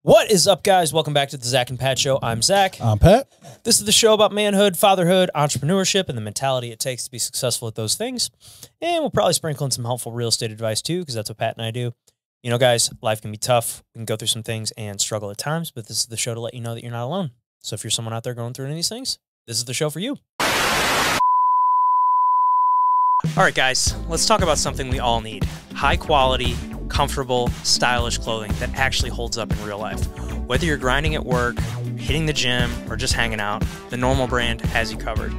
What is up, guys? Welcome back to the Zach and Pat Show. I'm Zach. I'm Pat. This is the show about manhood, fatherhood, entrepreneurship, and the mentality it takes to be successful at those things. And we'll probably sprinkle in some helpful real estate advice too, because that's what Pat and I do. You know, guys, life can be tough. We can go through some things and struggle at times, but this is the show to let you know that you're not alone. So if you're someone out there going through any of these things, this is the show for you. All right, guys, let's talk about something we all need. High quality, comfortable, stylish clothing that actually holds up in real life. Whether you're grinding at work, hitting the gym, or just hanging out, the Normal brand has you covered.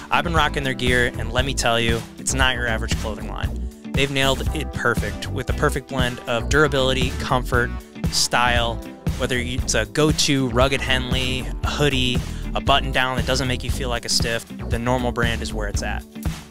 I've been rocking their gear, and let me tell you, it's not your average clothing line. They've nailed it perfect with the perfect blend of durability, comfort, style, whether it's a go-to rugged Henley, a hoodie, a button-down that doesn't make you feel like a stiff, the Normal brand is where it's at.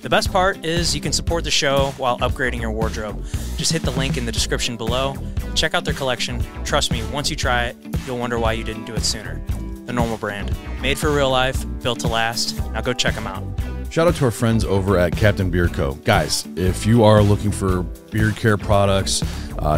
The best part is you can support the show while upgrading your wardrobe. Just hit the link in the description below. Check out their collection. Trust me, once you try it, you'll wonder why you didn't do it sooner. The Normal brand. Made for real life, built to last. Now go check them out. Shout out to our friends over at Captain Beard Co. Guys, if you are looking for beard care products,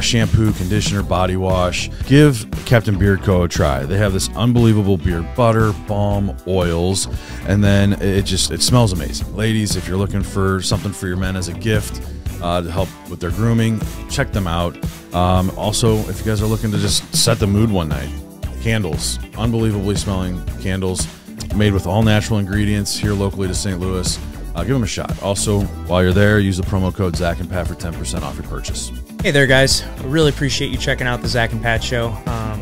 shampoo, conditioner, body wash, give Captain Beard Co. a try. They have this unbelievable beard butter, balm, oils, and then it smells amazing. Ladies, if you're looking for something for your men as a gift to help with their grooming, check them out. Also, if you guys are looking to just set the mood one night, candles, unbelievably smelling candles, made with all natural ingredients here locally to St. Louis. Give them a shot. Also, while you're there, use the promo code Zach and Pat for 10% off your purchase. Hey there, guys. I really appreciate you checking out the Zach and Pat Show.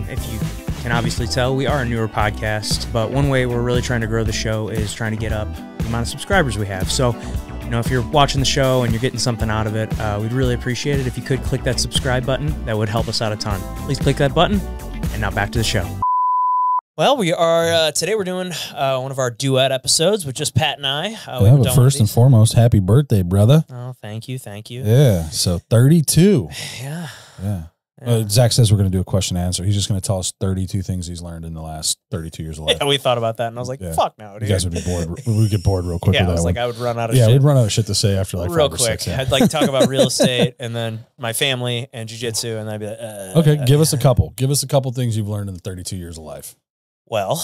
If you can obviously tell, we are a newer podcast, but one way we're really trying to grow the show is trying to get up the amount of subscribers we have. So, you know, if you're watching the show and you're getting something out of it, we'd really appreciate it if you could click that subscribe button. That would help us out a ton. Please click that button. And now back to the show. Well, we are, today we're doing one of our duet episodes with just Pat and I. Yeah, but first and foremost, happy birthday, brother. Oh, thank you, thank you. Yeah, so 32. Yeah. Yeah. Zach says we're going to do a question and answer. He's just going to tell us 32 things he's learned in the last 32 years of life. Yeah, we thought about that, and I was like, fuck no, dude. You guys would be bored. We would get bored real quick with that I was one. like, I would run out of shit. Yeah, we'd run out of shit to say after like real 5 or quick. 6. Yeah. I'd like talk about real estate and then my family and jiu-jitsu, and then I'd be like, okay, give us a couple. Give us a couple things you've learned in the 32 years of life. Well,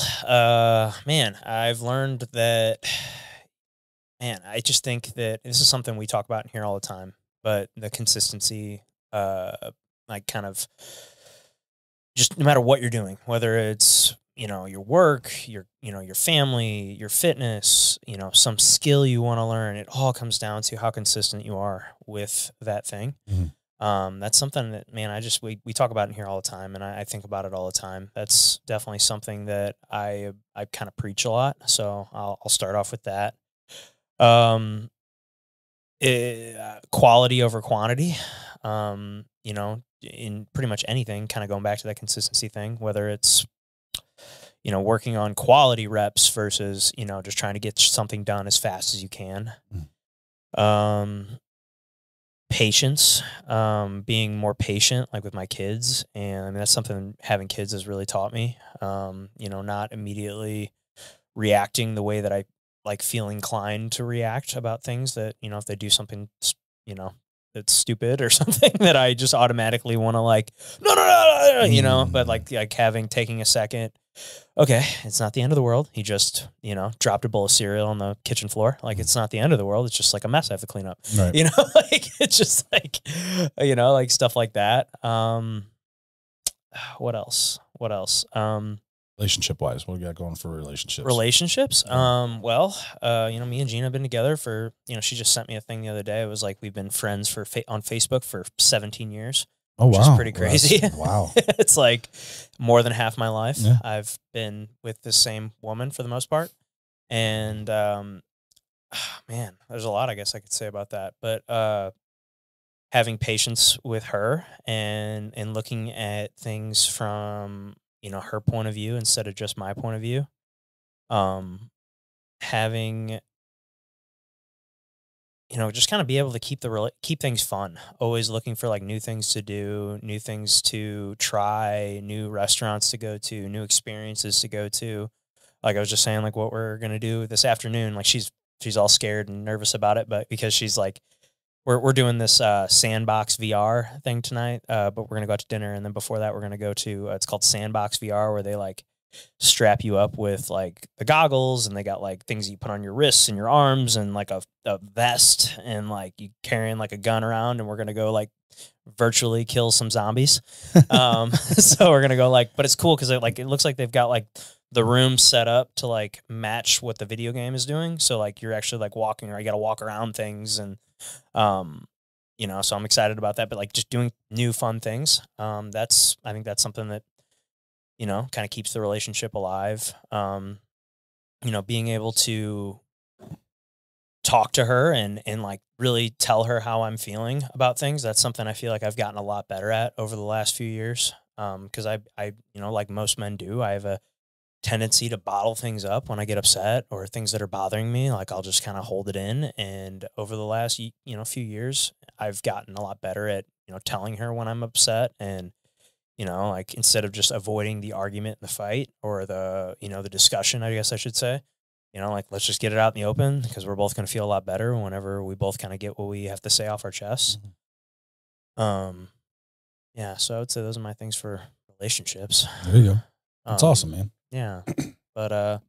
man, I've learned that, man, I just think that this is something we talk about in here all the time, but the consistency, like kind of just no matter what you're doing, whether it's, you know, your work, your family, your fitness, you know, some skill you want to learn, it all comes down to how consistent you are with that thing. Mm-hmm. That's something that, man, we talk about in here all the time, and I think about it all the time. That's definitely something that I kind of preach a lot. So I'll start off with that. Quality over quantity. You know, in pretty much anything, kind of going back to that consistency thing, whether it's, you know, working on quality reps versus, you know, just trying to get something done as fast as you can. Patience, being more patient, like with my kids. And I mean, that's something having kids has really taught me, you know, not immediately reacting the way that I like feel inclined to react about things that, you know, if they do something, you know, that's stupid or something that I just automatically want to like, no, you know, but like taking a second. Okay, it's not the end of the world. He just, you know, dropped a bowl of cereal on the kitchen floor. Like, it's not the end of the world. It's just like a mess I have to clean up. Right. You know, like, it's just like, you know, like stuff like that. What else? Relationship-wise, what do you got going for relationships? Well, you know, me and Gina have been together for, you know, she just sent me a thing the other day. It was like, we've been friends on Facebook for 17 years. Oh, wow. Which is pretty crazy. Wow. It's like more than half my life. Yeah. I've been with the same woman for the most part. And, man, there's a lot I guess I could say about that. But having patience with her and looking at things from, you know, her point of view instead of just my point of view. Having, you know, just kind of be able to keep things fun. Always looking for like new things to do, new things to try, new restaurants to go to, new experiences to go to. Like I was just saying, like what we're gonna do this afternoon. Like she's all scared and nervous about it, but because she's like, we're doing this Sandbox VR thing tonight, but we're gonna go out to dinner, and then before that, we're gonna go to it's called Sandbox VR, where they like strap you up with like the goggles, and they got like things you put on your wrists and your arms, and like a vest, and like you carrying like a gun around, and we're gonna go like virtually kill some zombies. So we're gonna go like, but it's cool because it looks like they've got like the room set up to like match what the video game is doing. So like you're actually like walking, or you got to walk around things, and you know, so I'm excited about that. But like just doing new fun things, I think that's something that, you know, kind of keeps the relationship alive. You know, being able to talk to her and like really tell her how I'm feeling about things. That's something I feel like I've gotten a lot better at over the last few years. Cause I, you know, like most men do, I have a tendency to bottle things up when I get upset or things that are bothering me. Like I'll just kind of hold it in. And over the last, you know, few years, I've gotten a lot better at, you know, telling her when I'm upset, and, you know, like instead of just avoiding the argument and the fight, or the, you know, the discussion, I guess I should say, you know, like let's just get it out in the open, because we're both going to feel a lot better whenever we both kind of get what we have to say off our chests. Yeah. So I would say those are my things for relationships. There you go. That's awesome, man. Yeah. But,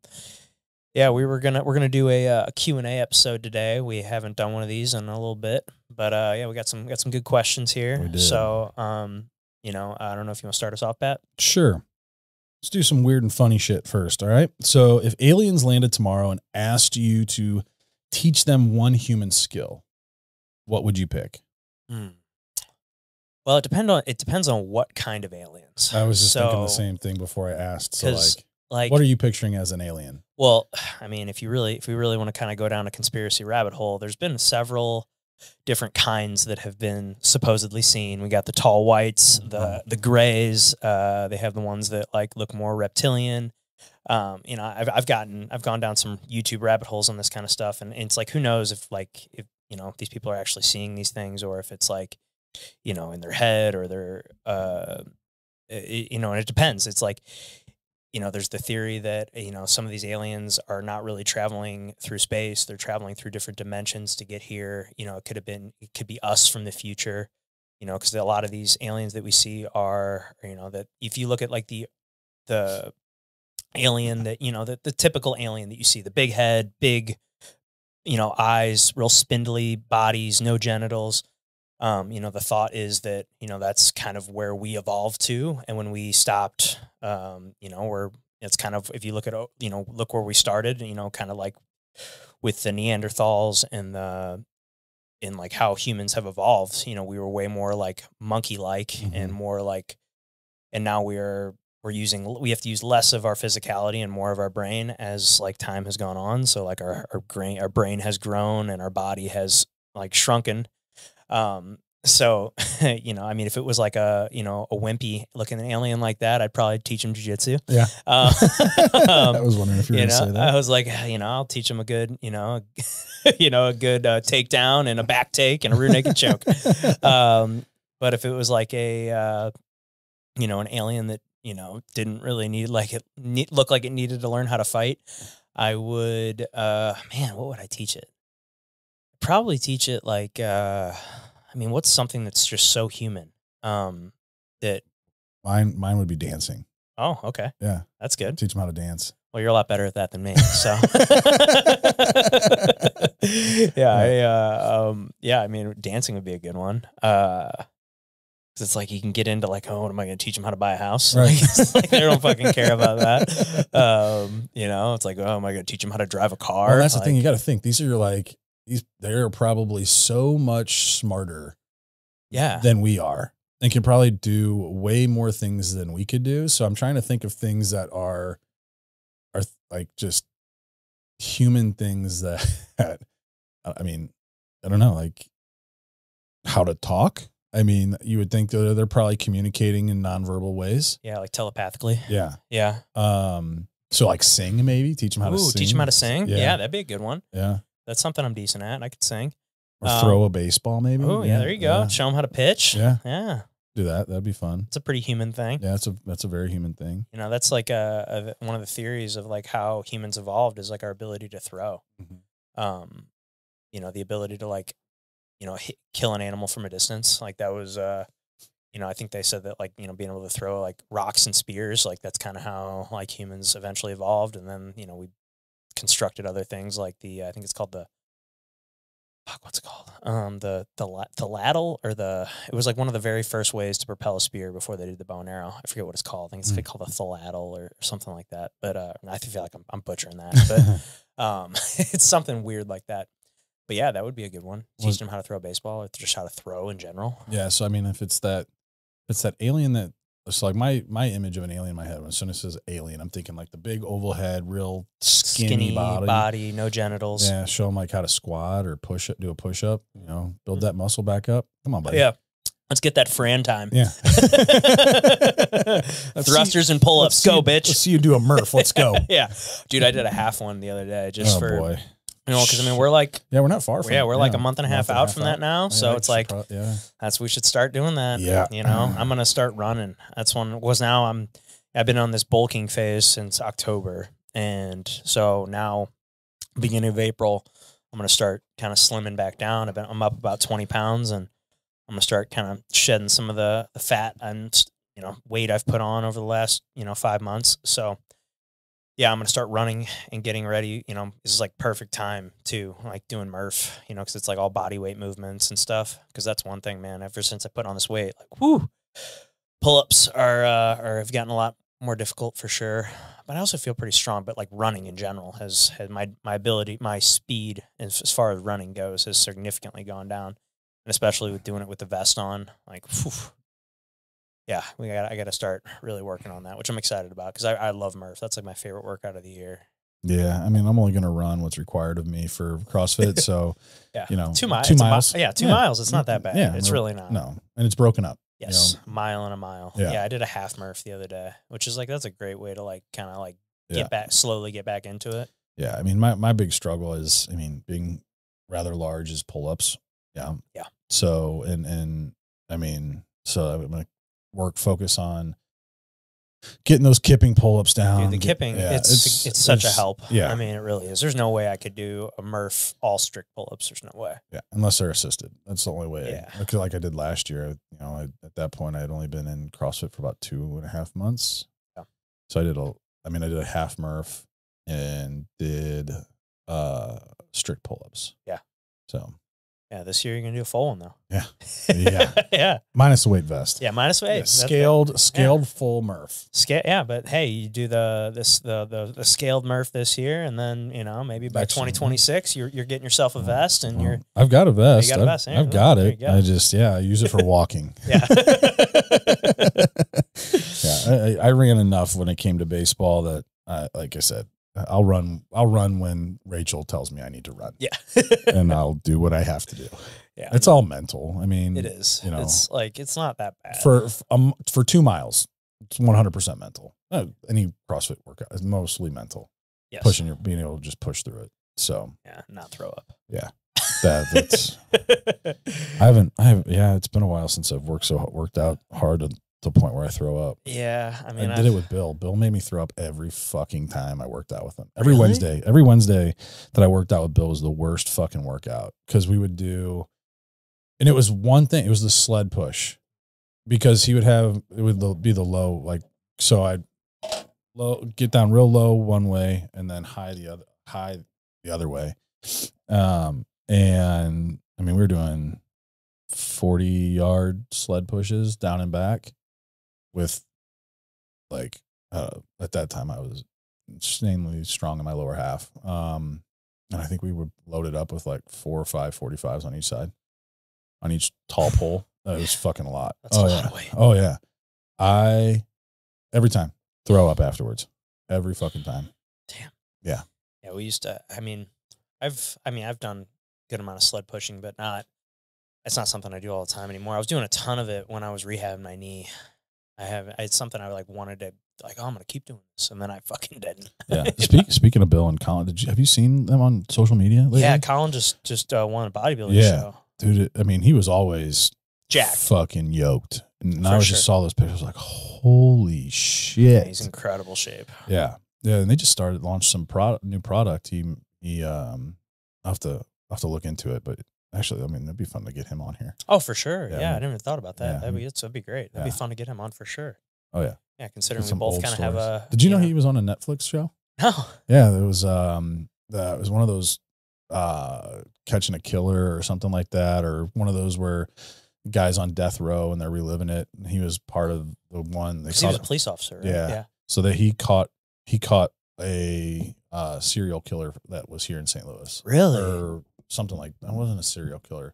yeah, we're gonna do a Q&A episode today. We haven't done one of these in a little bit, but yeah, we got some good questions here. We did. So, you know, I don't know if you want to start us off, Pat. Sure. Let's do some weird and funny shit first. All right. So if aliens landed tomorrow and asked you to teach them one human skill, what would you pick? Well, it depends on what kind of aliens. I was just thinking the same thing before I asked. So like, what are you picturing as an alien? Well, I mean, if we really want to kind of go down a conspiracy rabbit hole, there's been several different kinds that have been supposedly seen. We got the tall whites, the grays. They have the ones that like look more reptilian. You know, I've gone down some YouTube rabbit holes on this kind of stuff, and it's like, who knows if you know, if these people are actually seeing these things, or if it's like, you know, in their head, or they're you know, and it depends. It's like, you know, there's the theory that, you know, some of these aliens are not really traveling through space. They're traveling through different dimensions to get here. You know, it could be us from the future, you know, because a lot of these aliens that we see are, you know, that if you look at like the alien that, you know, the typical alien that you see, the big head, big, you know, eyes, real spindly bodies, no genitals. You know, the thought is that, you know, that's kind of where we evolved to. And when we stopped, you know, it's kind of, if you look at, you know, look where we started, you know, kind of like with the Neanderthals and like how humans have evolved, you know, we were way more like monkey-like and more like, and now we have to use less of our physicality and more of our brain as like time has gone on. So like our brain has grown and our body has like shrunken. So, you know, I mean, if it was like a, you know, a wimpy looking alien like that, I'd probably teach him jiu-jitsu. Yeah. I was wondering if you were going to say that. I was like, you know, I'll teach him a good, you know, a good takedown and a back take and a rear naked choke. But if it was like a, you know, an alien that, you know, didn't really look like it needed to learn how to fight, I would, man, what would I teach it? Probably teach it like, I mean, what's something that's just so human? That mine would be dancing. Oh, okay. Yeah. That's good. Teach them how to dance. Well, you're a lot better at that than me. So yeah, I mean, dancing would be a good one. 'Cause it's like you can get into like, oh, what am I going to teach them how to buy a house? Right. Like they don't fucking care about that. You know, it's like, oh, am I going to teach them how to drive a car? Well, that's the thing. You got to think. These are like, they're probably so much smarter than we are, and can probably do way more things than we could do. So I'm trying to think of things that are like just human things that I mean, I don't know, like how to talk. I mean, you would think that they're probably communicating in nonverbal ways. Yeah, like telepathically. Yeah. Yeah. So like sing, maybe teach them how to sing. Teach them how to sing. Yeah, that'd be a good one. Yeah. That's something I'm decent at. I could sing. Or throw a baseball, maybe. Oh, yeah, there you go. Show them how to pitch. Yeah. Yeah. Do that. That'd be fun. It's a pretty human thing. Yeah, that's a very human thing. You know, that's like one of the theories of like how humans evolved is like our ability to throw. You know, the ability to like, kill an animal from a distance. Like that was, I think they said that like, being able to throw like rocks and spears, like that's kind of how like humans eventually evolved. And then, we constructed other things like I think it's called what's it called? The ladle it was like one of the very first ways to propel a spear before they did the bow and arrow. I forget what it's called. I think it's called a thaladle or something like that. But I feel like I'm butchering that. But it's something weird like that. But yeah, that would be a good one. Teach them how to throw a baseball or just how to throw in general. Yeah. So I mean, if it's that alien that it's like my image of an alien in my head. As soon as it says alien, I'm thinking like the big oval head, real skinny body, no genitals. Yeah, show them like how to squat or do a push up. Build that muscle back up. Come on, buddy. Yeah, let's get that Fran time. Yeah, thrusters and pull ups. Go, bitch. Let's see you do a Murph. Let's go. Yeah, dude, I did a half one the other day just for. Boy. Because I mean, we're like, we're not far from. Yeah, we're like a month and a half out from that now. So it's like, we should start doing that. Yeah, I'm gonna start running. That's I've been on this bulking phase since October, and so now, beginning of April, I'm gonna start kind of slimming back down. I'm up about 20 pounds, and I'm gonna start kind of shedding some of the fat and weight I've put on over the last 5 months. So. Yeah, I'm going to start running and getting ready. This is like perfect time to like doing Murph, because it's like all body weight movements and stuff. Because that's one thing, man. Ever since I put on this weight, like, whoo, pull-ups have gotten a lot more difficult for sure. But I also feel pretty strong. But like running in general has my ability, my speed as far as running goes has significantly gone down. And especially with doing it with the vest on, like, whew. Yeah, I got to start really working on that, which I'm excited about because I love Murph. That's like my favorite workout of the year. Yeah, I mean, I'm only going to run what's required of me for CrossFit. So, yeah, 2 miles. 2 miles. Yeah, 2 miles. It's not that bad. Yeah, it's really not. No, and it's broken up. Yes, a mile and a mile. Yeah, I did a half Murph the other day, which is like that's a great way to like kind of like slowly get back into it. Yeah, I mean, my big struggle is, being rather large is pull-ups. Yeah. Yeah. So and I mean, so I'm going to focus on getting those kipping pull-ups down. Dude, the kipping, it's such a help. Yeah. I mean, it really is. There's no way I could do a Murph all strict pull-ups. There's no way. Yeah, unless they're assisted. That's the only way. Yeah. Like I did last year. At that point, I had only been in CrossFit for about 2.5 months. Yeah. So I did a half Murph and did strict pull-ups. Yeah. So. Yeah, this year you're gonna do a full one though. Yeah, yeah, yeah. Minus the weight vest. Yeah, minus weight. Yeah, scaled full Murph. Yeah, but hey, you do the scaled Murph this year, and then maybe by 2026 you're getting yourself a vest, and I've got a vest. You got a vest. I've got it. I just I use it for walking. Yeah. Yeah, I ran enough when it came to baseball that, like I said, I'll run when Rachel tells me I need to run. Yeah. And I'll do what I have to do. Yeah. It's all mental. I mean, it is. It's like, it's not that bad. For 2 miles, it's 100% mental. Any CrossFit workout is mostly mental. Yes. Being able to just push through it. So yeah, not throw up. Yeah. That's it's been a while since I've worked out hard to the point where I throw up. Yeah, I mean, I did it with Bill. Bill made me throw up every fucking time I worked out with him. Every Wednesday that I worked out with Bill was the worst fucking workout because we would do, and it was one thing. It was the sled push because it would be the low, like, so I'd get down real low one way and then high the other way. And I mean, we were doing 40-yard sled pushes down and back. With like at that time I was insanely strong in my lower half. And I think we would load it up with like 4 or 5 45s on each side, on each tall pole. It was fucking a lot. That's a lot of weight. Oh yeah. I every time throw up afterwards. Every fucking time. Damn. Yeah. Yeah, we used to, I've done a good amount of sled pushing, but it's not something I do all the time anymore. I was doing a ton of it when I was rehabbing my knee. It's something I like wanted to I'm gonna keep doing this, and then I fucking didn't. Yeah. Speaking of Bill and Colin, have you seen them on social media lately? Yeah, Colin just won a bodybuilding show. Dude, I mean, he was always jacked, fucking yoked, and I just saw those pictures like, holy shit, yeah, he's in incredible shape. Yeah, and they just launched some new product. He I'll have to look into it, but Actually, I mean, it'd be fun to get him on here. Oh, for sure. Yeah, I never even thought about that. Yeah. That'd be great. That'd be fun to get him on for sure. Oh yeah. Yeah, considering we both kind of have a. Did you know he was on a Netflix show? No. Yeah, it was one of those Catching a Killer or something like that, or one of those where guys on death row and they're reliving it. And he was part of the one. He was a police officer. Right? Yeah. So that he caught a serial killer that was here in St. Louis. Really? Or something like that. Wasn't a serial killer,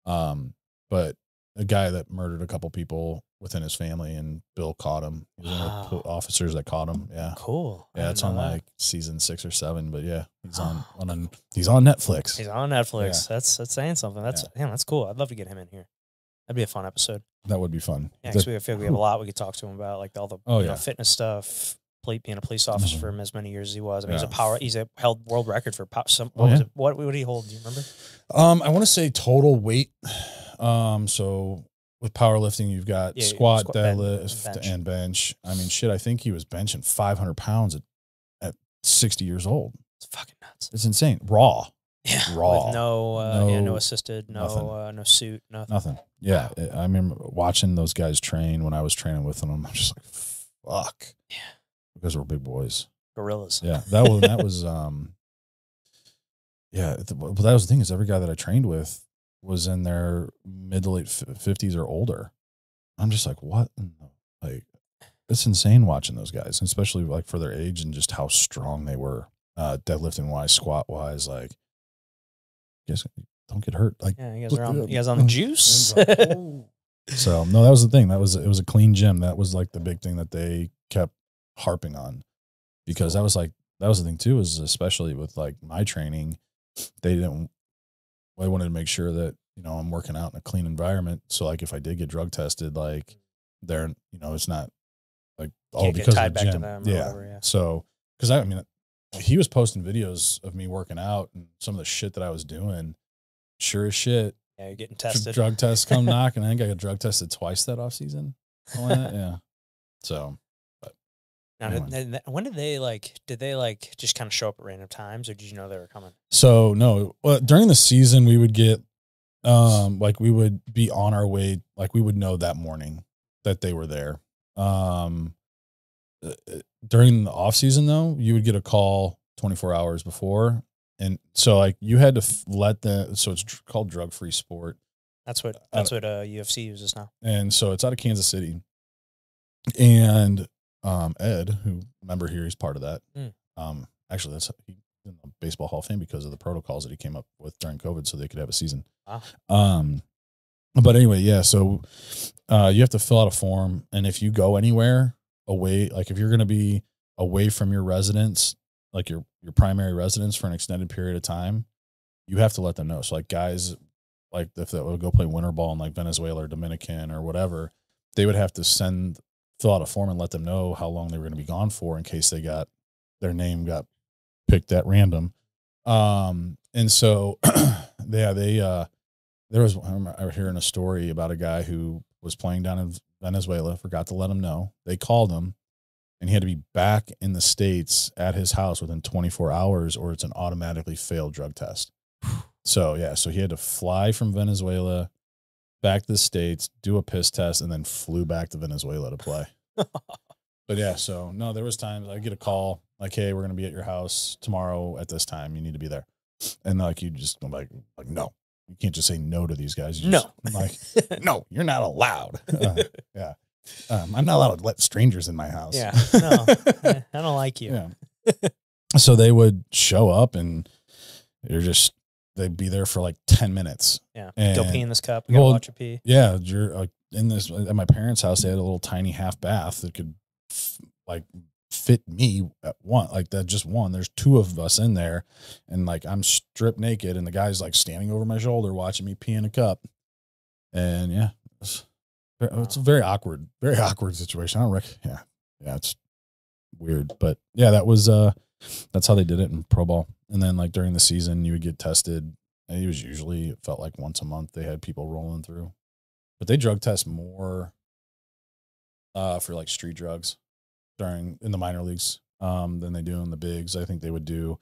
but a guy that murdered a couple people within his family, and Bill caught him. He was one of the officers that caught him. Yeah, cool. Yeah, it's on like season 6 or 7, but yeah, he's on he's on Netflix. He's on Netflix. Yeah. That's saying something. That's cool. I'd love to get him in here. That'd be a fun episode. That would be fun. Yeah, because we feel we have a lot we could talk to him about, like all the fitness stuff. Being a police officer for as many years as he was. I mean, he's held world record for what would he hold? Do you remember? I want to say total weight. So with powerlifting, you've got squat, deadlift, and bench. I mean, shit, I think he was benching 500 pounds at 60 years old. It's fucking nuts. It's insane. Raw. Yeah. Raw. With no assisted, no suit, nothing. Yeah. I remember watching those guys train when I was training with them. I'm just like, fuck. Yeah. Because we're big boys. Gorillas. Yeah. That was that was that was the thing, is every guy that I trained with was in their mid to late 50s or older. I'm just like, what? Like, it's insane watching those guys, especially like for their age and just how strong they were, deadlifting wise, squat wise. Like, you guys don't get hurt. Like, yeah, you guys on the juice. So no, that was the thing. It was a clean gym. That was like the big thing that they kept harping on, because that was the thing too, is especially with like my training, they wanted to make sure that, I'm working out in a clean environment. So like if I did get drug tested, like they're, it's not like all because of the gym. To them or whatever, yeah. So, cause I mean, he was posting videos of me working out and some of the shit that I was doing. Sure as shit. Yeah, you're getting tested. Drug tests come knocking. I think I got drug tested twice that off season. Yeah. So, but now, anyway. When did they just kind of show up at random times, or did you know they were coming? So no, well, during the season we would get, like we would be on our way. Like we would know that morning that they were there. During the off season though, you would get a call 24 hours before. And so like you had to so it's called drug free sport. That's what UFC uses now. And so it's out of Kansas City. And Ed, who remember here, he's part of that. Actually he's in the Baseball Hall of Fame because of the protocols that he came up with during COVID so they could have a season. Wow. But anyway, yeah, so you have to fill out a form, and if you go anywhere away, like if you're going to be away from your residence, like your primary residence for an extended period of time, you have to let them know. So like guys, like if they would go play winter ball in like Venezuela or Dominican or whatever, they would have to fill out a form and let them know how long they were going to be gone for in case their name got picked at random. And so I remember hearing a story about a guy who was playing down in Venezuela, forgot to let him know. They called him, and he had to be back in the States at his house within 24 hours or it's an automatically failed drug test. So, yeah, so he had to fly from Venezuela back to the States, do a piss test, and then flew back to Venezuela to play. But, yeah, so, no, there was times I get a call like, hey, we're going to be at your house tomorrow at this time. You need to be there. And, like, you just go like, no. You can't just say no to these guys. No, you're not allowed. Yeah. I'm not allowed to let strangers in my house. Yeah. No, I don't like you. Yeah. So they would show up and they'd be there for like 10 minutes. Yeah. Go pee in this cup. You gotta watch your pee. Yeah. You're in this, at my parents' house, they had a little tiny half bath that could fit me at one, like that, just one. There's two of us in there, and like I'm stripped naked, and the guy's like standing over my shoulder watching me pee in a cup. And yeah, it's a very awkward situation. Yeah, it's weird, but yeah, that's how they did it in pro ball. And then like during the season, you would get tested. And it felt like once a month they had people rolling through, but they drug test more for like street drugs in the minor leagues than they do in the bigs. I think they would do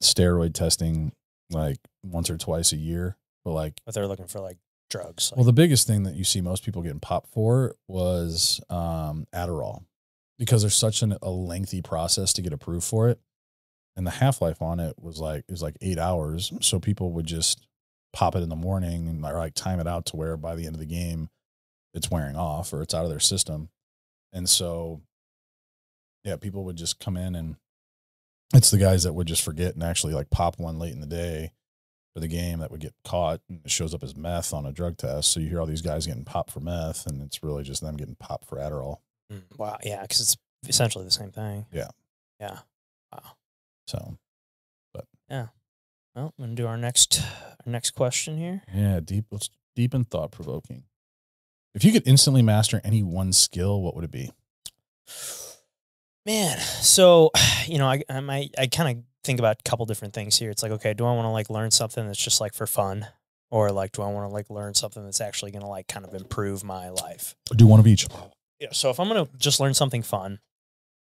steroid testing like once or twice a year but like, but they're looking for like drugs. Like, well, the biggest thing that you see most people getting popped for was Adderall, because there's such a lengthy process to get approved for it. And the half-life on it was like 8 hours. So people would just pop it in the morning and like time it out to where by the end of the game, it's wearing off or it's out of their system. And so, yeah, people would just come in, and it's the guys that would just forget and actually like pop one late in the day for the game that would get caught, and it shows up as meth on a drug test. So you hear all these guys getting popped for meth, and it's really just them getting popped for Adderall. Wow. Yeah. Because it's essentially the same thing. Yeah. Yeah. Wow. So, but yeah. Well, I'm going to do our next question here. Yeah. Deep and thought provoking. If you could instantly master any one skill, what would it be? Man, so, you know, I kind of think about a couple different things here. It's like, okay, do I want to like learn something that's just like for fun? Or like, do I want to like learn something that's actually going to like kind of improve my life? Do one of each. Yeah. So if I'm going to just learn something fun,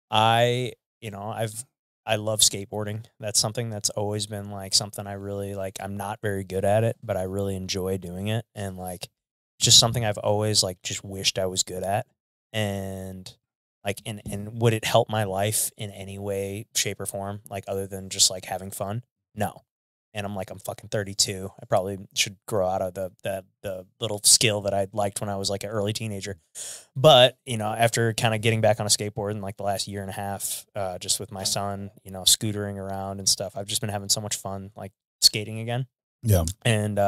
I love skateboarding. That's something that's always been like something I really like. I'm not very good at it, but I really enjoy doing it. And like, just something I've always like just wished I was good at. And like, and would it help my life in any way, shape, or form? Like, other than just like having fun? No. And I'm fucking 32. I probably should grow out of the little skill that I liked when I was like an early teenager. But, you know, after kind of getting back on a skateboard in like the last year and a half, just with my son, you know, scootering around and stuff, I've just been having so much fun, like skating again. Yeah. And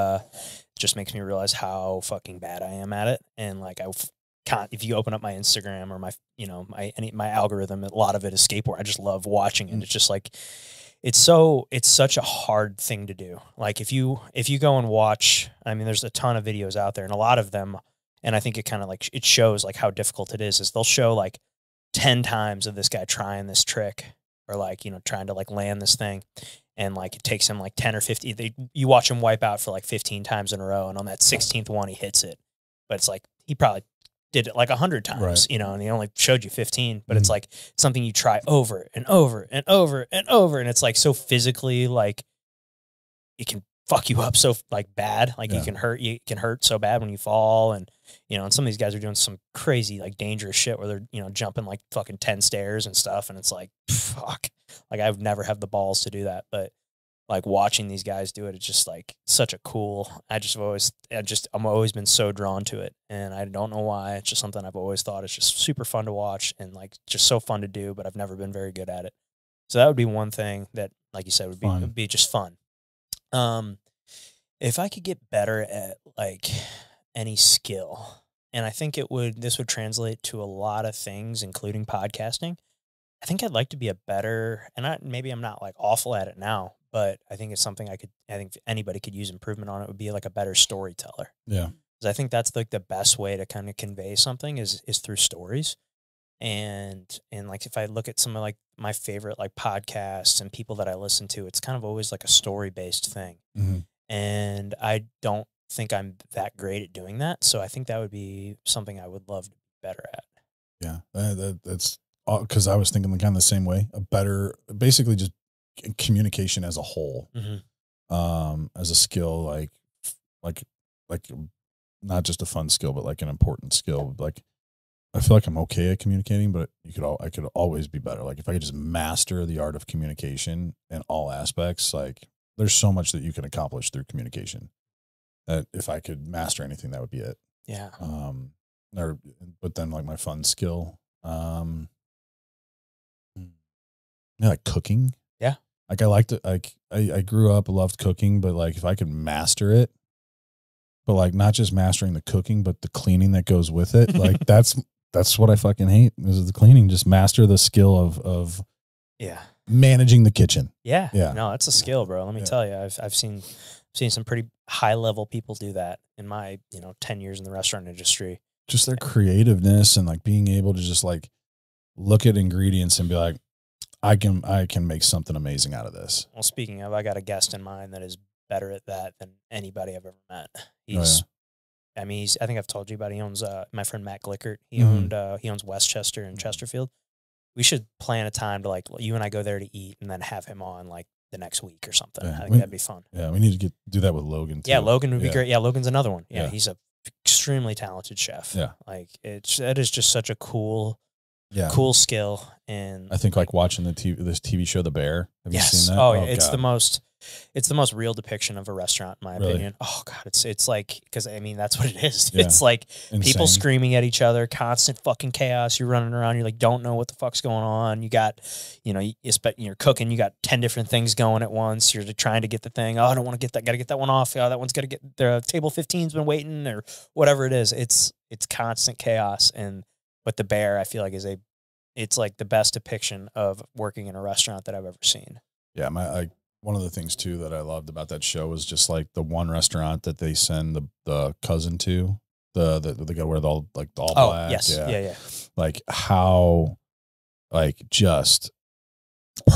just makes me realize how fucking bad I am at it. And like, I can't, if you open up my Instagram or my, you know, my algorithm, a lot of it is skateboard. I just love watching it. It's just like, it's such a hard thing to do. Like if you go and watch, I mean, there's a ton of videos out there, and a lot of them, and I think it kind of like, it shows like how difficult it is they'll show like 10 times of this guy trying this trick, or like, you know, trying to like land this thing. And like, it takes him like 10 or 50, you watch him wipe out for like 15 times in a row. And on that 16th one, he hits it, but it's like, he probably did it like 100 times, right, you know, and he only showed you 15, but it's like something you try over and over and over and over. And it's like, so physically, like it can fuck you up so like bad. Like you can hurt so bad when you fall. And, you know, and some of these guys are doing some crazy, like dangerous shit where they're, you know, jumping like fucking 10 stairs and stuff. And it's like, fuck, like I would never have the balls to do that. But like watching these guys do it, it's just like such a cool, I'm always been so drawn to it. And I don't know why. It's just something I've always thought is just super fun to watch and like just so fun to do, but I've never been very good at it. So that would be one thing that, like you said, would be just fun. If I could get better at like any skill, and I think this would translate to a lot of things, including podcasting. I think I'd like to be a better, and maybe I'm not like awful at it now, but I think it's something I think anybody could use improvement on. It would be like a better storyteller. Yeah. Because I think that's like the best way to kind of convey something is through stories. And like, if I look at some of like my favorite like podcasts and people that I listen to, it's kind of always like a story based thing. Mm-hmm. And I don't think I'm that great at doing that. So I think that would be something I would love to be better at. Yeah. That's because I was thinking kind of the same way, basically just communication as a whole, as a skill, like not just a fun skill, but like an important skill. Like I feel like I'm okay at communicating, but I could always be better. Like if I could just master the art of communication in all aspects, like there's so much that you can accomplish through communication that if I could master anything, that would be it. Yeah. But then like my fun skill, yeah, like cooking. Yeah. Like I liked it. Like I grew up, loved cooking, but like if I could master it, but like not just mastering the cooking, but the cleaning that goes with it. Like that's what I fucking hate is the cleaning. Just master the skill of managing the kitchen. Yeah. Yeah. No, that's a skill, bro. Let me tell you, I've seen some pretty high level people do that in my, 10 years in the restaurant industry. Just their creativeness and like being able to just like look at ingredients and be like, I can make something amazing out of this. Well, speaking of, I got a guest in mind that is better at that than anybody I've ever met. I think I've told you about, he owns, my friend Matt Glickert. He owns Westchester and Chesterfield. We should plan a time to like, you and I go there to eat and then have him on like the next week or something. Yeah, I think that'd be fun. Yeah, we need to do that with Logan too. Yeah, Logan would be great. Yeah, Logan's another one. Yeah, Yeah. he's a extremely talented chef. Yeah. Like that is just such a cool skill. And I think like watching this TV show, The Bear. Have you seen that? Oh, it's God. It's the most real depiction of a restaurant, in my Really? opinion. Oh God, it's like, because I mean that's what it is. Yeah. It's like Insane. people screaming at each other, constant fucking chaos. You're running around, you're like don't know what the fuck's going on. You got, you're cooking. You got 10 different things going at once. You're trying to get the thing. Oh, I don't want to get that. Got to get that one off. Oh, that one's got to get the table 15's been waiting or whatever it is. It's constant chaos. But The Bear, I feel like it's like the best depiction of working in a restaurant that I've ever seen. Yeah, one of the things too that I loved about that show was just like the one restaurant that they send the cousin to, the guy where the all black. Yes. Yeah. Like how, like just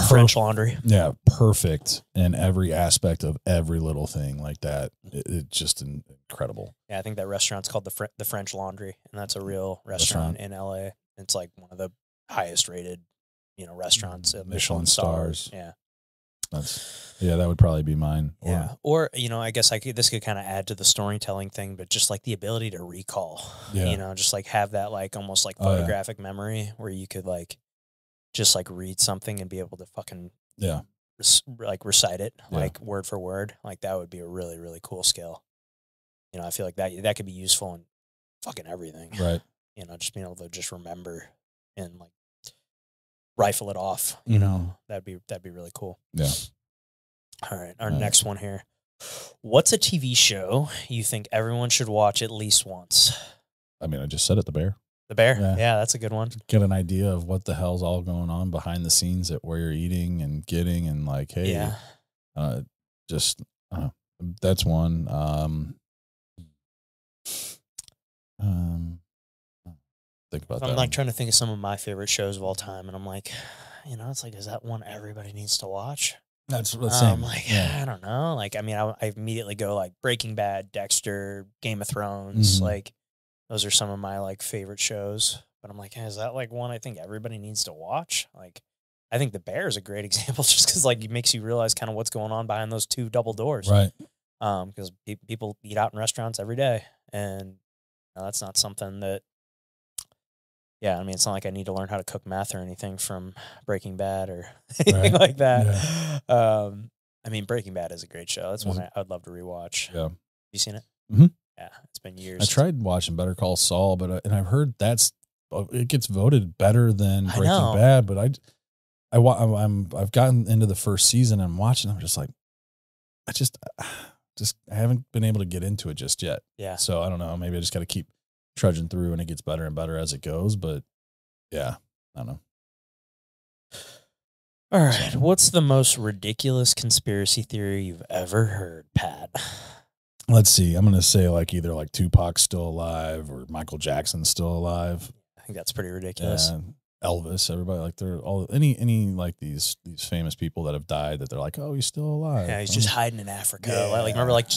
French Laundry. Yeah, perfect in every aspect of every little thing like that. It's just incredible. Yeah, I think that restaurant's called the French Laundry, and that's a real restaurant in LA. It's like one of the highest rated, restaurants at Michelin stars. Yeah. That would probably be mine. Or I guess this could kind of add to the storytelling thing, but just like the ability to recall, just like have that like almost like photographic memory where you could like just like read something and be able to fucking like recite it like word for word. Like that would be a really, really cool skill. I feel like that could be useful in fucking everything. Right. Just being able to just remember and like rifle it off, that'd be really cool. Yeah. All right. Our next one here. What's a TV show you think everyone should watch at least once? I mean, I just said it, The Bear. The Bear? Yeah, that's a good one. Get an idea of what the hell's all going on behind the scenes at where you're eating and getting and like, hey, that's one. Think about that. I'm like trying to think of some of my favorite shows of all time, and I'm like, it's like, is that one everybody needs to watch? That's the same. I don't know. Like, I mean, I immediately go like Breaking Bad, Dexter, Game of Thrones. Mm-hmm. Like, those are some of my like favorite shows. But I'm like, is that like one I think everybody needs to watch? Like, I think The Bear is a great example, just because like it makes you realize kind of what's going on behind those two double doors, right? Because people eat out in restaurants every day, and that's not something that. Yeah, I mean, it's not like I need to learn how to cook meth or anything from Breaking Bad or anything like that. Yeah. I mean, Breaking Bad is a great show. That's one I'd love to rewatch. Yeah. You seen it? Mm-hmm. Yeah, it's been years. I tried watching Better Call Saul, but and I've heard it gets voted better than Breaking Bad. But I've gotten into the first season and I'm watching. I'm just like, I haven't been able to get into it just yet. Yeah. So I don't know. Maybe I just got to keep trudging through and it gets better and better as it goes. But yeah, I don't know. All right. What's the most ridiculous conspiracy theory you've ever heard, Pat? Let's see. I'm going to say like either like Tupac's still alive or Michael Jackson's still alive. I think that's pretty ridiculous. Elvis, everybody, like they're all any like these famous people that have died that they're like, oh, he's still alive. Yeah, he's just hiding in Africa. Yeah. Like remember, like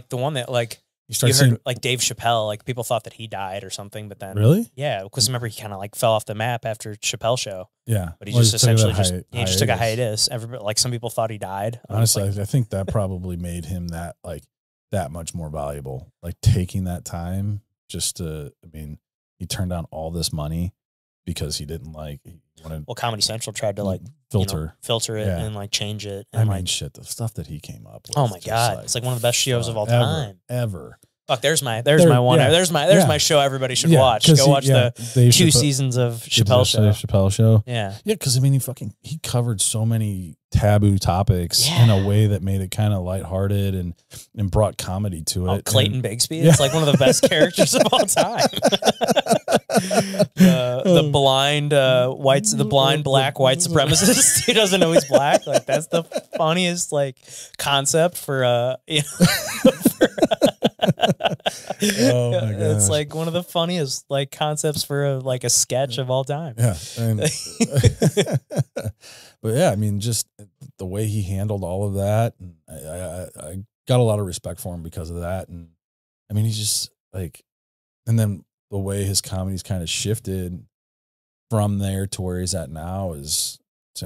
the one that like you heard like Dave Chappelle, like people thought that he died or something, but then really, yeah, because remember he kind of like fell off the map after Chappelle show. Yeah, but he just essentially just took a hiatus. Everybody, like some people thought he died. Honestly, I think that probably made him that much more valuable. Like taking that time just to, I mean, he turned down all this money because he didn't Well, Comedy Central tried to like filter it and like change it. And I mean, shit, the stuff that he came up with. Oh my God. It's like one of the best shows of all time. Ever. Fuck, there's my one. Yeah. There's my show everybody should watch. Go watch the Dave 2 seasons of Chappelle Show. Yeah. Yeah, because I mean he covered so many taboo topics in a way that made it kind of lighthearted and brought comedy to it. Clayton Bigsby. It's like one of the best characters of all time. the blind black white supremacist who doesn't know he's black. Like that's the funniest like concept for oh my God. It's like one of the funniest like concepts for a sketch of all time. Yeah. But yeah, I mean, just the way he handled all of that, and I got a lot of respect for him because of that. And I mean, he's just like, and then the way his comedy's kind of shifted from there to where he's at now is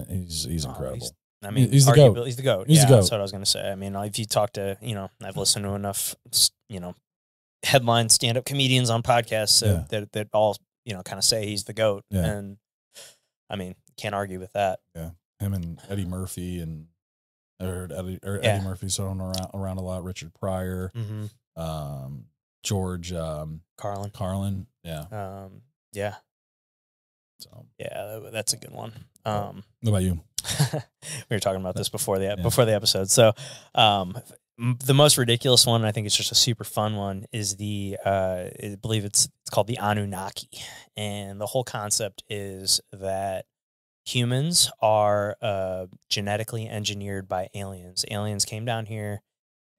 he's incredible. I mean, he's the goat. He's the goat. He's the goat. That's what I was going to say. I mean, if you talk to, I've listened to enough, headline stand-up comedians on podcasts that all, kind of say he's the goat. Yeah. And I mean, can't argue with that. Yeah. Him and Eddie Murphy Eddie Murphy's thrown around a lot. Richard Pryor, George Carlin. Yeah. Yeah. So yeah, that's a good one. What about you? We were talking about this before the episode. So, the most ridiculous one, I think it's just a super fun one, is I believe it's called the Anunnaki, and the whole concept is that humans are genetically engineered by aliens. Aliens came down here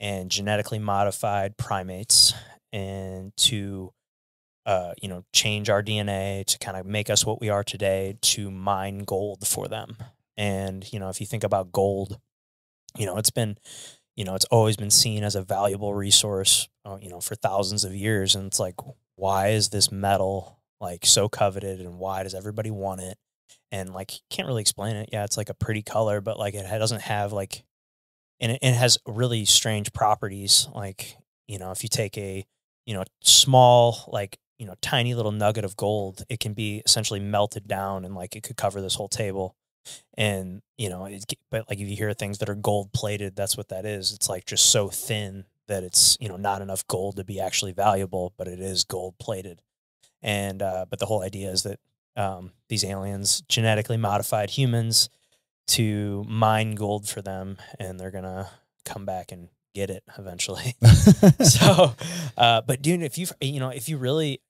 and genetically modified primates, and to change our DNA to kind of make us what we are today, to mine gold for them. And, if you think about gold, it's always been seen as a valuable resource, for thousands of years. And it's like, why is this metal like so coveted, and why does everybody want it? And like, you can't really explain it. Yeah, it's like a pretty color, but like it doesn't have like, and it has really strange properties. Like, if you take a, small, like, tiny little nugget of gold, it can be essentially melted down, and like it could cover this whole table. And, but like if you hear things that are gold plated, that's what that is. It's like just so thin that it's, not enough gold to be actually valuable, but it is gold plated. And, but the whole idea is that these aliens genetically modified humans to mine gold for them, and they're going to come back and get it eventually. So, but dude, if you really,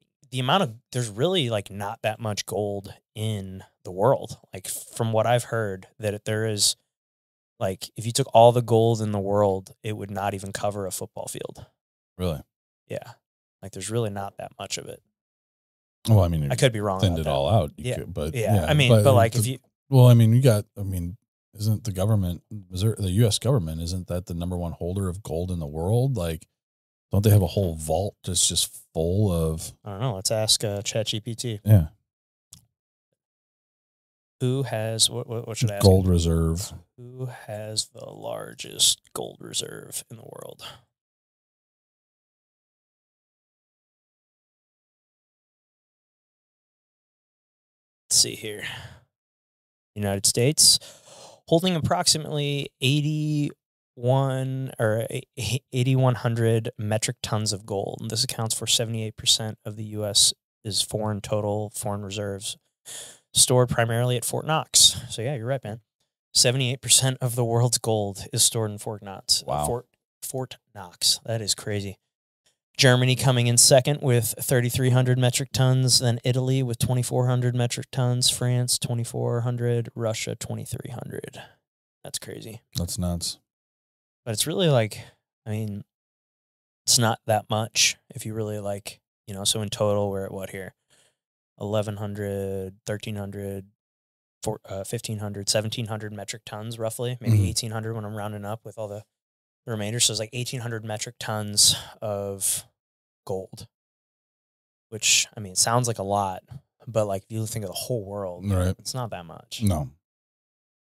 there's really like not that much gold in the world. Like from what I've heard, that there is, like, if you took all the gold in the world, it would not even cover a football field. Really? Yeah. Like there's really not that much of it. Well, I mean, I could be wrong. Thinned it all out. But I mean, but like if you, well, I mean, isn't the government, the U.S. government, isn't that the number one holder of gold in the world? Like, don't they have a whole vault that's just full of? I don't know. Let's ask ChatGPT. Yeah. Who has what should I ask? Gold reserve. Who has the largest gold reserve in the world? Let's see here. United States, holding approximately 8,100 metric tons of gold. And this accounts for 78% of the U.S.'s foreign reserves, stored primarily at Fort Knox. So yeah, you're right, man. 78% of the world's gold is stored in Fort Knox. Wow. Fort Knox. That is crazy. Germany coming in second with 3,300 metric tons, then Italy with 2,400 metric tons, France 2,400, Russia 2,300. That's crazy. That's nuts. But it's really like, I mean, it's not that much if you really like, so in total we're at what here? 1,100, 1,300, 1,500, 1,700 metric tons roughly, maybe 1,800 when I'm rounding up with all the remainder. So it's like 1,800 metric tons of gold, which, I mean, it sounds like a lot, but like if you think of the whole world, right, it's not that much. No.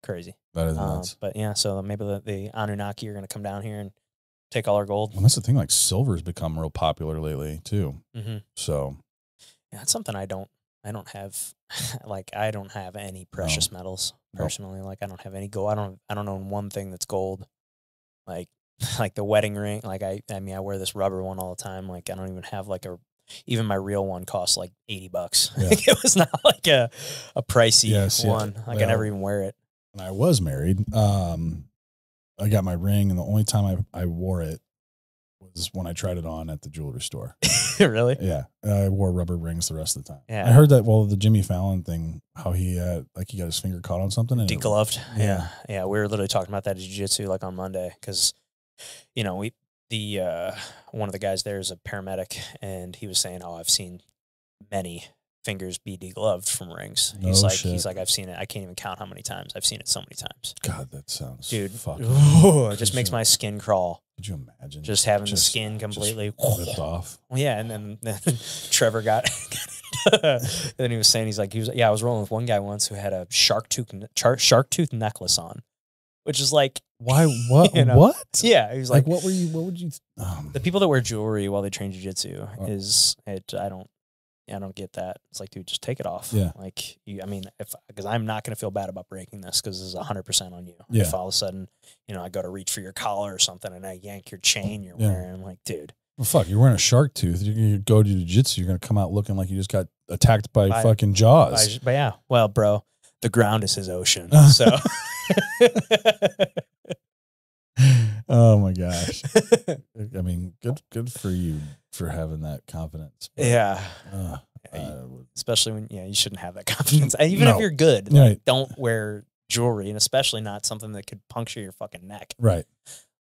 Crazy. That is nuts. But yeah, so maybe the Anunnaki are going to come down here and take all our gold. Well, that's the thing. Like silver's become real popular lately too. So yeah, that's something I don't have. Like I don't have any precious metals personally. Like I don't have any gold. I don't own one thing that's gold. Like the wedding ring. Like I mean, I wear this rubber one all the time. Like I don't even have like even my real one costs like $80. Yeah. Like, it was not like a pricey one. Yeah. Like I never even wear it. When I was married, I got my ring, and the only time I wore it was when I tried it on at the jewelry store. Really? Yeah. I wore rubber rings the rest of the time. Yeah. I heard that, the Jimmy Fallon thing, how he got his finger caught on something. And Degloved. Yeah. Yeah. We were literally talking about that at jiu-jitsu like on Monday because, one of the guys there is a paramedic, and he was saying, I've seen many fingers be degloved from rings. He's like, I've seen it. I can't even count how many times. I've seen it so many times. God, that sounds fucking. It just makes my skin crawl. Could you imagine? Just having the skin completely ripped off. Well, yeah, and then Trevor got. And then he was saying, I was rolling with one guy once who had a shark tooth necklace on. which is like, why? What? You know? What? Yeah, he was like, what would you? The people that wear jewelry while they train jiu-jitsu I don't get that. It's like, dude, just take it off. Yeah. Like, because I'm not going to feel bad about breaking this because this is 100% on you. Yeah. If all of a sudden, I go to reach for your collar or something and I yank your chain you're wearing, I'm like, dude. Well, fuck, you're wearing a shark tooth. You go to jiu-jitsu, you're going to come out looking like you just got attacked by fucking Jaws. But yeah, well, bro, the ground is his ocean. So. Oh my gosh. I mean, good for you for having that confidence. But, yeah. Especially when, you shouldn't have that confidence. Even if you're good, like, don't wear jewelry, and especially not something that could puncture your fucking neck. Right.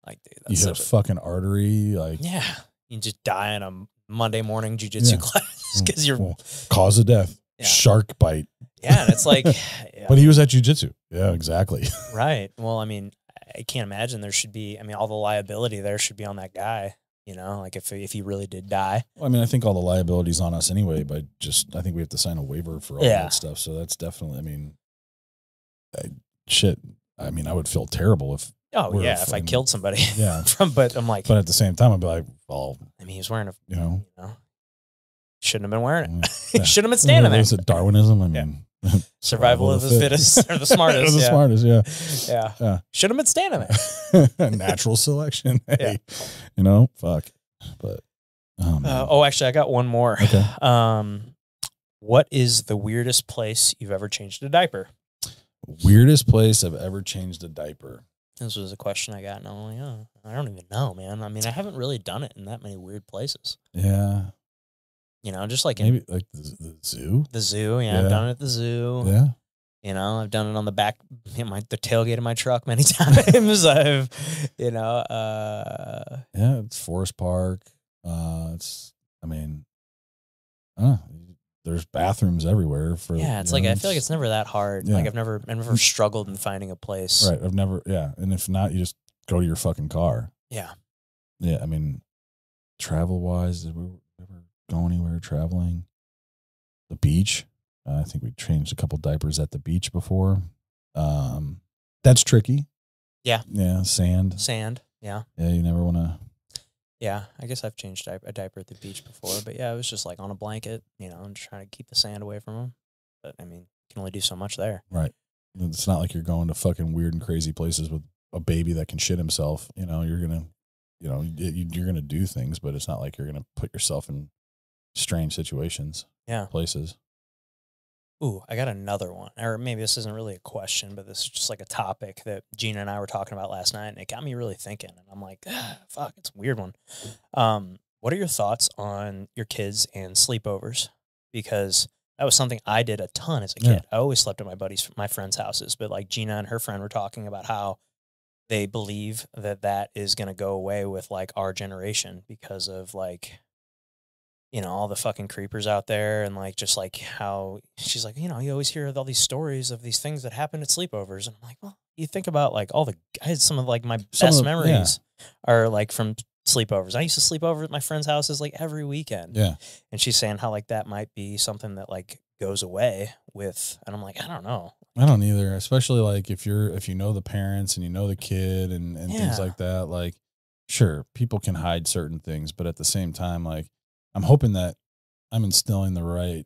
Like, dude, that's you hit a fucking artery. Like, yeah. You just die in a Monday morning jiu-jitsu class because you're cause of death. Yeah. Shark bite. Yeah. And it's like, but he was at jiu-jitsu. Yeah, exactly. Right. Well, I mean, I can't imagine there should be, all the liability there should be on that guy, like if he really did die. Well, I mean, I think all the liability is on us anyway, but I think we have to sign a waiver for all that stuff. So that's definitely, I would feel terrible if. Oh yeah, if I killed somebody. Yeah. But I'm like. But at the same time, I'd be like, well. He was wearing shouldn't have been wearing it. Yeah. Shouldn't have been standing there. Is it Darwinism? I mean. Survival of the fittest or the smartest. The smartest, yeah. Should have been standing there. Natural selection. Hey, fuck. But actually, I got one more. Okay. What is the weirdest place you've ever changed a diaper? Weirdest place I've ever changed a diaper. This was a question I got, and I'm like, oh, I don't even know, man. I mean, I haven't really done it in that many weird places. Yeah. Just like maybe like the zoo. The zoo, yeah. I've done it at the zoo. Yeah. I've done it on the back, the tailgate of my truck many times. It's Forest Park. There's bathrooms everywhere for. Yeah, it's like I feel like it's never that hard. Yeah. Like I've never struggled in finding a place. Right. And if not, you just go to your fucking car. Yeah. Yeah. I mean, travel wise, did we ever go anywhere traveling? The beach. I think we changed a couple diapers at the beach before. That's tricky. Yeah. Yeah. Sand. Yeah. Yeah. You never want to. Yeah. I guess I've changed a diaper at the beach before, but yeah, it was just like on a blanket, and trying to keep the sand away from them. But I mean, you can only do so much there. Right. It's not like you're going to fucking weird and crazy places with a baby that can shit himself. You're going to, you're going to do things, but it's not like you're going to put yourself in strange situations. Yeah. Places. Ooh, I got another one. Or maybe this isn't really a question, but this is just like a topic that Gina and I were talking about last night, and it got me really thinking. And I'm like, fuck, it's a weird one. What are your thoughts on your kids and sleepovers? Because that was something I did a ton as a kid. I always slept at my friends' houses, but like Gina and her friend were talking about how they believe that is going to go away with like our generation because of like, all the fucking creepers out there, and like just like how she's like, you always hear all these stories of these things that happen at sleepovers, and I'm like, well, you think about like I had some of like my best memories are like from sleepovers. I used to sleep over at my friends' houses like every weekend. Yeah, and she's saying how like that might be something that like goes away with, and I'm like, I don't know. I don't either, especially like if you know the parents and you know the kid and things like that. Like, sure, people can hide certain things, but at the same time, like, I'm hoping that I'm instilling the right,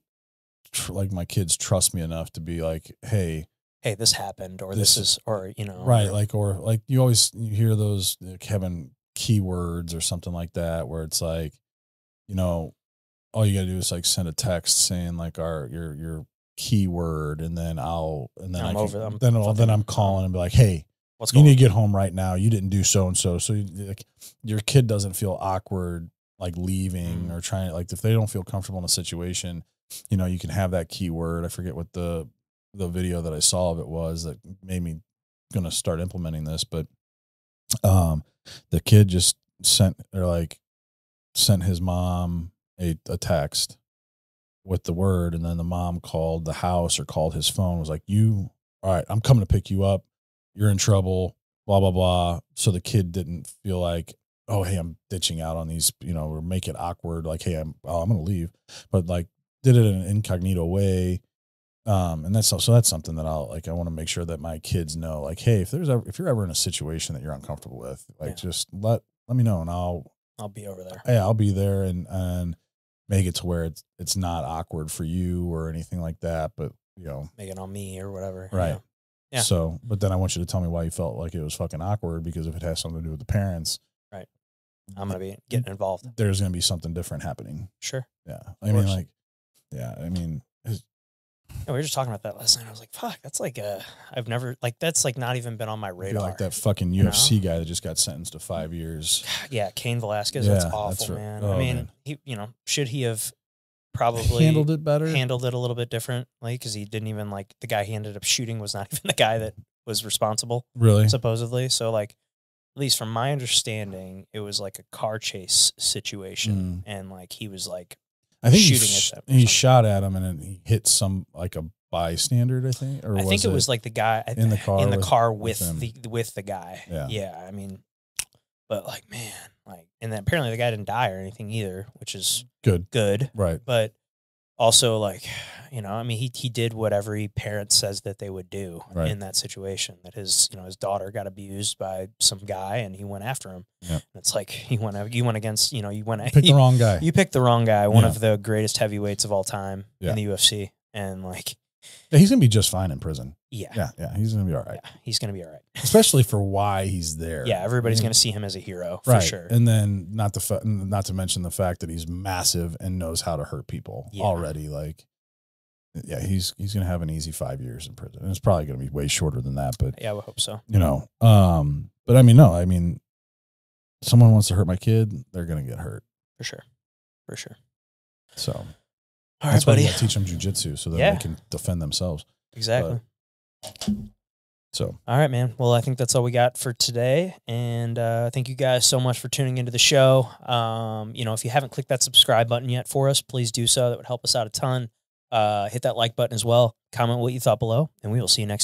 like my kids trust me enough to be like, hey, this happened, or this is, or, right. Like you hear those like having keywords or something like that, where it's like, all you gotta do is like send a text saying like your keyword, and then I'm calling and be like, hey, you need to get home right now. You didn't do so and so. So like your kid doesn't feel awkward like leaving or trying, like if they don't feel comfortable in a situation, you can have that keyword. I forget what the video that I saw of it was that made me gonna start implementing this, but the kid just sent his mom a text with the word, and then the mom called the house or called his phone, was like, all right, I'm coming to pick you up. You're in trouble, blah, blah, blah. So the kid didn't feel like, oh, hey, I'm ditching out on these, or make it awkward. Like, hey, I'm going to leave, but like did it in an incognito way. And that's something that I want to make sure that my kids know, like, hey, if you're ever in a situation that you're uncomfortable with, like, just let me know, and I'll be over there. Yeah, I'll be there and make it to where it's not awkward for you or anything like that, but make it on me or whatever. Right. Yeah. So, but then I want you to tell me why you felt like it was fucking awkward, because if it has something to do with the parents, right, I'm going to be getting involved. There's going to be something different happening. Sure. Yeah. I mean, like, yeah, I mean, we were just talking about that last night. I was like, fuck, that's like I've never, like, that's like not even been on my radar. Like that fucking UFC guy that just got sentenced to 5 years. Yeah. Cain Velasquez. That's awful, man. Oh, I mean, man. He, should he have probably handled it better, handled it a little bit differently? Cause he didn't even, like, the guy he ended up shooting was not even the guy that was responsible. Really? Supposedly. So, like, at least from my understanding, it was like a car chase situation. And, like, he was like, I think he shot at him and then he hit like a bystander, I think. Or I think it was like the guy in the car with the guy. Yeah. Yeah. I mean, but, like, man, like, and then apparently the guy didn't die or anything either, which is good. Right. But also, like, I mean, he did what every parent says that they would do in that situation, that his daughter got abused by some guy and he went after him. Yep. And it's like, you went against, you picked the wrong guy. You picked the wrong guy, one of the greatest heavyweights of all time in the UFC. And, like, he's going to be just fine in prison. Yeah. Yeah. He's going to be all right. Yeah, he's going to be all right. Especially for why he's there. Yeah. Everybody's going to see him as a hero for sure. And then not to mention the fact that he's massive and knows how to hurt people already. Like, yeah, he's going to have an easy 5 years in prison. And it's probably going to be way shorter than that, but yeah, I would hope so. But I mean, no, I mean, someone wants to hurt my kid, they're going to get hurt. For sure. So all that's right, why buddy. you got to teach them jujitsu so that they can defend themselves. Exactly. So, all right, man. Well, I think that's all we got for today. And thank you guys so much for tuning into the show. If you haven't clicked that subscribe button yet for us, please do so. That would help us out a ton. Hit that like button as well. Comment what you thought below, and we will see you next time.